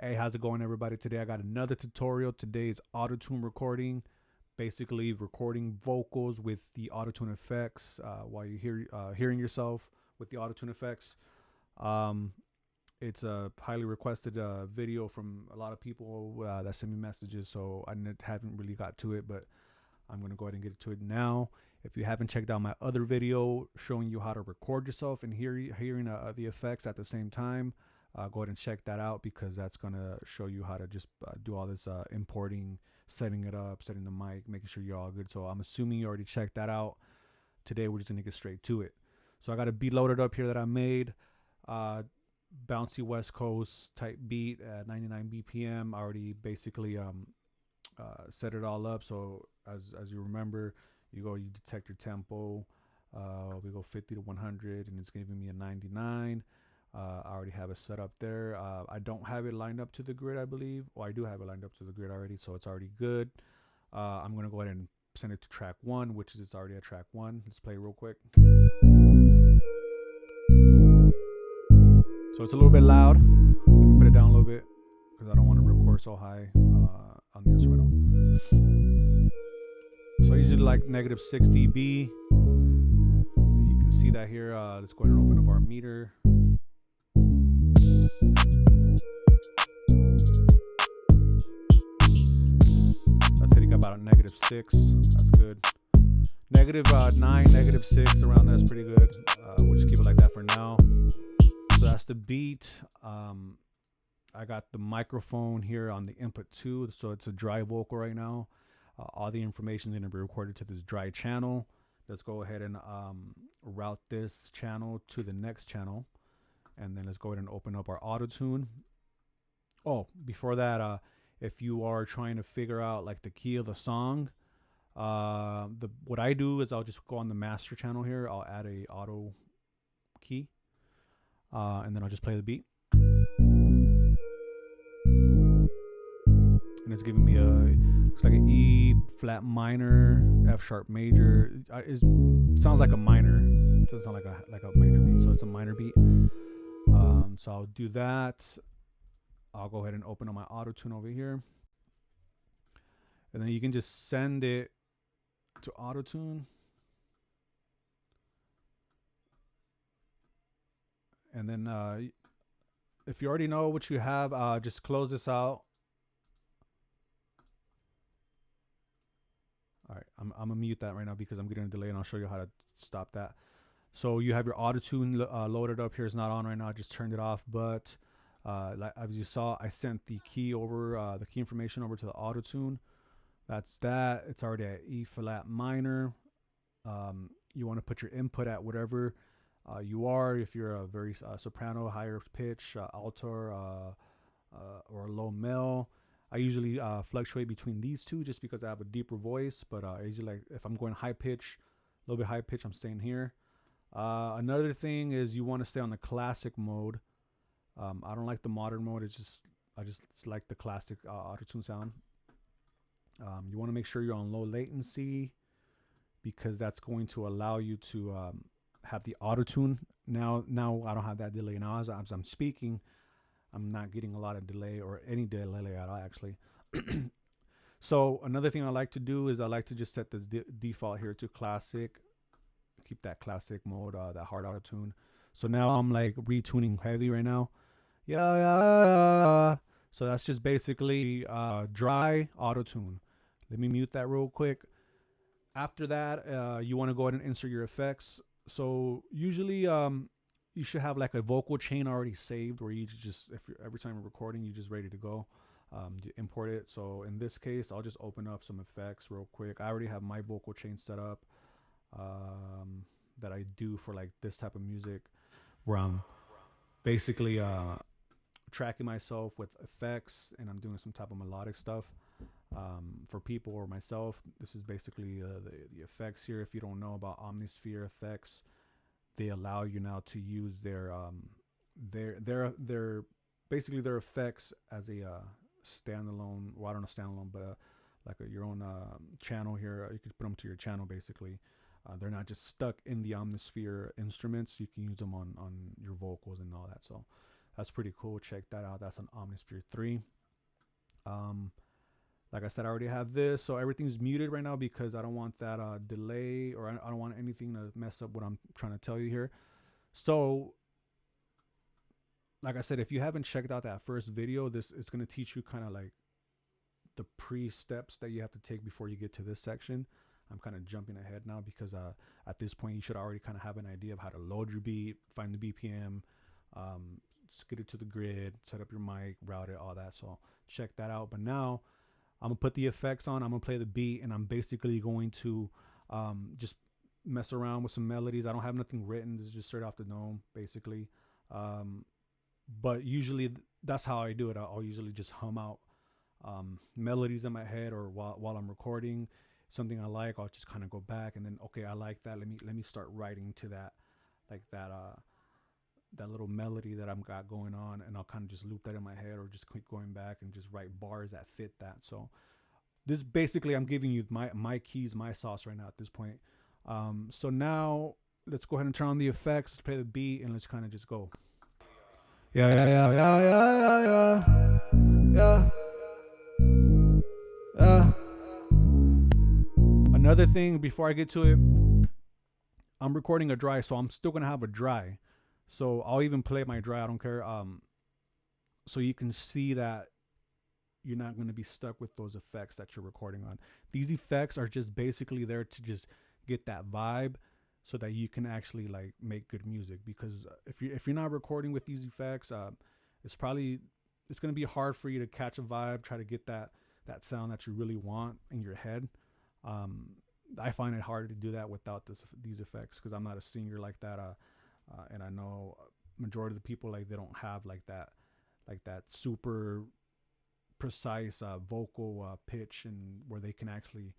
Hey, how's it going, everybody? Today I got another tutorial. Today is auto-tune recording, basically recording vocals with the auto-tune effects while you hearing yourself with the auto-tune effects. Um, it's a highly requested video from a lot of people that send me messages, so I haven't really got to it, but I'm gonna go ahead and get to it now. If you haven't checked out my other video showing you how to record yourself and hearing the effects at the same time, go ahead and check that out because that's gonna show you how to just do all this importing, setting it up, setting the mic, making sure you're all good. So I'm assuming you already checked that out. Today we're just gonna get straight to it. So I got a beat loaded up here that I made. Uh, Bouncy West Coast type beat at 99 BPM. I already basically set it all up. So as you remember, you detect your tempo. We go 50 to 100, and it's giving me a 99. I already have it set up there. I don't have it lined up to the grid, I believe. Well, I do have it lined up to the grid already, so it's already good. I'm gonna go ahead and send it to track one, which is it's already at track one. Let's play real quick. So it's a little bit loud. Let me put it down a little bit because I don't want to record so high on the instrumental. So I usually like -6 dB. You can see that here. Let's go ahead and open up our meter. That's hitting about a -6. That's good. -9, -6 around that's pretty good. We'll just keep it like that for now. So that's the beat. I got the microphone here on the input too, so it's a dry vocal right now. All the information is going to be recorded to this dry channel. Let's go ahead and route this channel to the next channel, and then let's go ahead and open up our auto tune. Oh, before that, if you are trying to figure out like the key of the song, what I do is I'll just go on the master channel here. I'll add a auto key, and then I'll just play the beat. And it's giving me looks like an E flat minor, F sharp major. It sounds like a minor. It doesn't sound like a major beat, so it's a minor beat. So I'll do that. I'll go ahead and open up my auto tune over here, and then you can just send it to auto tune. And then if you already know what you have, just close this out. All right, I'm gonna mute that right now because I'm getting a delay, and I'll show you how to stop that. So you have your auto tune loaded up here. It's not on right now. I just turned it off. But like, as you saw, I sent the key over, the key information over to the auto tune. That's that. It's already at E flat minor. You want to put your input at whatever you are. If you're a very soprano, higher pitch, alto, or a low mel. I usually fluctuate between these two just because I have a deeper voice. But I usually, like, if I'm going high pitch, a little bit high pitch, I'm staying here. Another thing is you want to stay on the classic mode. I don't like the modern mode. I just like the classic auto-tune sound. You want to make sure you're on low latency because that's going to allow you to have the auto-tune. Now I don't have that delay. Now as I'm speaking, I'm not getting a lot of delay or any delay at all, actually. So another thing I like to do is I like to just set this default here to classic. Keep that classic mode, that hard auto tune. So now I'm like retuning heavy right now. Yeah. So that's just basically dry auto tune. Let me mute that real quick. After that, you want to go ahead and insert your effects. So usually you should have like a vocal chain already saved where you just, every time you're recording, you're just ready to go. You import it. So in this case, I'll just open up some effects real quick. I already have my vocal chain set up that I do for like this type of music where I'm basically tracking myself with effects and I'm doing some type of melodic stuff for people or myself. This is basically the effects here. If you don't know about Omnisphere effects, they allow you now to use their basically their effects as a standalone. Well, I don't know standalone, but like your own channel here. You could put them to your channel basically. They're not just stuck in the Omnisphere instruments. You can use them on your vocals and all that. So That's pretty cool. Check that out. That's an Omnisphere 3. Like I said, I already have this, so everything's muted right now because I don't want that delay, or I don't want anything to mess up what I'm trying to tell you here. So like I said, if you haven't checked out that first video, this is going to teach you kind of like the pre-steps that you have to take before you get to this section. I'm kind of jumping ahead now because at this point you should already kind of have an idea of how to load your beat, find the BPM, just get it to the grid, set up your mic, route it, all that. So check that out. But now I'm gonna put the effects on, I'm gonna play the beat, and I'm basically going to just mess around with some melodies. I don't have nothing written. This is just straight off the dome, basically. But usually that's how I do it. I'll usually just hum out melodies in my head, or while I'm recording something I like, I'll just kind of go back and then, okay, I like that. Let me start writing to that, like that little melody that I've got going on, and I'll kind of just loop that in my head, or just keep going back and just write bars that fit that. So this basically, I'm giving you my keys, my sauce right now at this point. So now let's go ahead and turn on the effects, let's play the beat, and let's kind of just go. Yeah. Another thing before I get to it, I'm recording a dry, so I'm still gonna have a dry. So I'll even play my dry, I don't care. So you can see that you're not gonna be stuck with those effects that you're recording on. These effects are just basically there to just get that vibe, so that you can actually like make good music. Because if you're not recording with these effects, it's gonna be hard for you to catch a vibe, try to get that sound that you really want in your head. I find it hard to do that without these effects, because I'm not a singer like that, and I know majority of the people, like, they don't have like that super precise vocal pitch, and where they can actually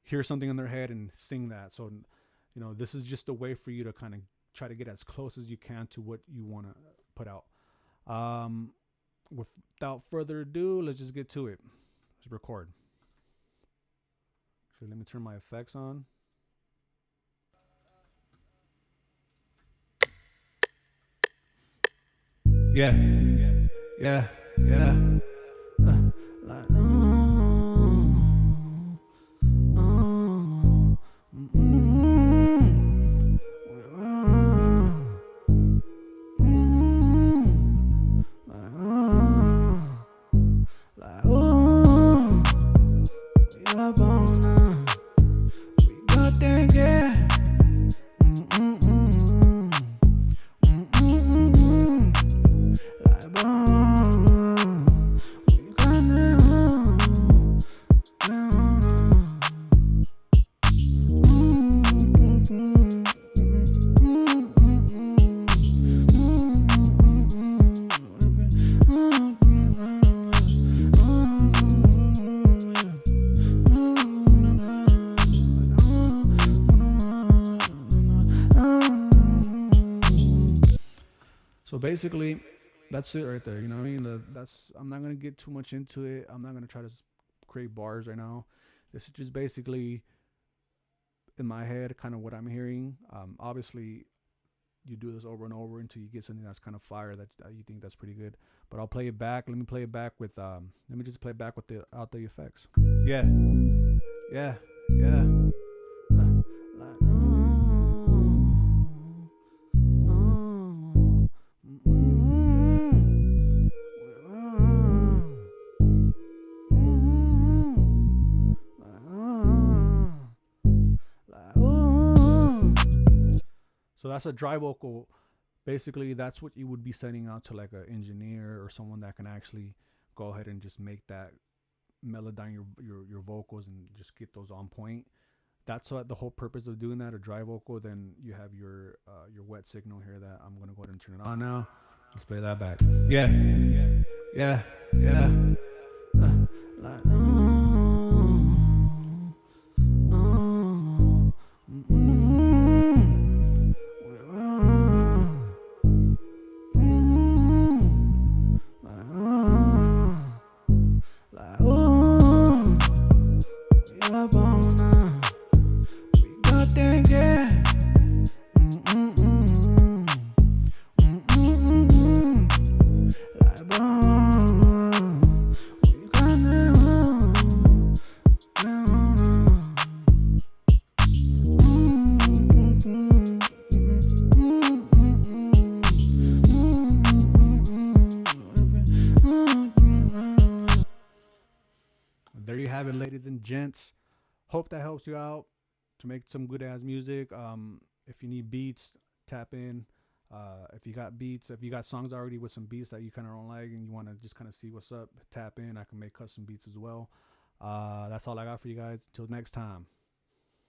hear something in their head and sing that. So you know, this is just a way for you to kind of try to get as close as you can to what you want to put out. Without further ado, let's just get to it. Let's record. Actually, let me turn my effects on. Yeah. So basically, that's it right there. You know what I mean? I'm not gonna get too much into it. I'm not gonna try to create bars right now. This is just basically in my head, kind of what I'm hearing. Obviously, you do this over and over until you get something that's kind of fire that you think that's pretty good. But I'll play it back. Let me play it back with. Let me just play it back with the effects. Yeah. So that's a dry vocal. Basically, that's what you would be sending out to like an engineer or someone that can actually go ahead and just make that melodyne your vocals and just get those on point. That's what the whole purpose of doing that, a dry vocal. Then you have your wet signal here that I'm gonna go ahead and turn it on now. Let's play that back. Yeah. there you have it, ladies and gents. Hope that helps you out to make some good ass music. If you need beats, tap in. If you got beats, if you got songs already with some beats that you kind of don't like and you want to just kind of see what's up, tap in. I can make custom beats as well. That's all I got for you guys. Until next time.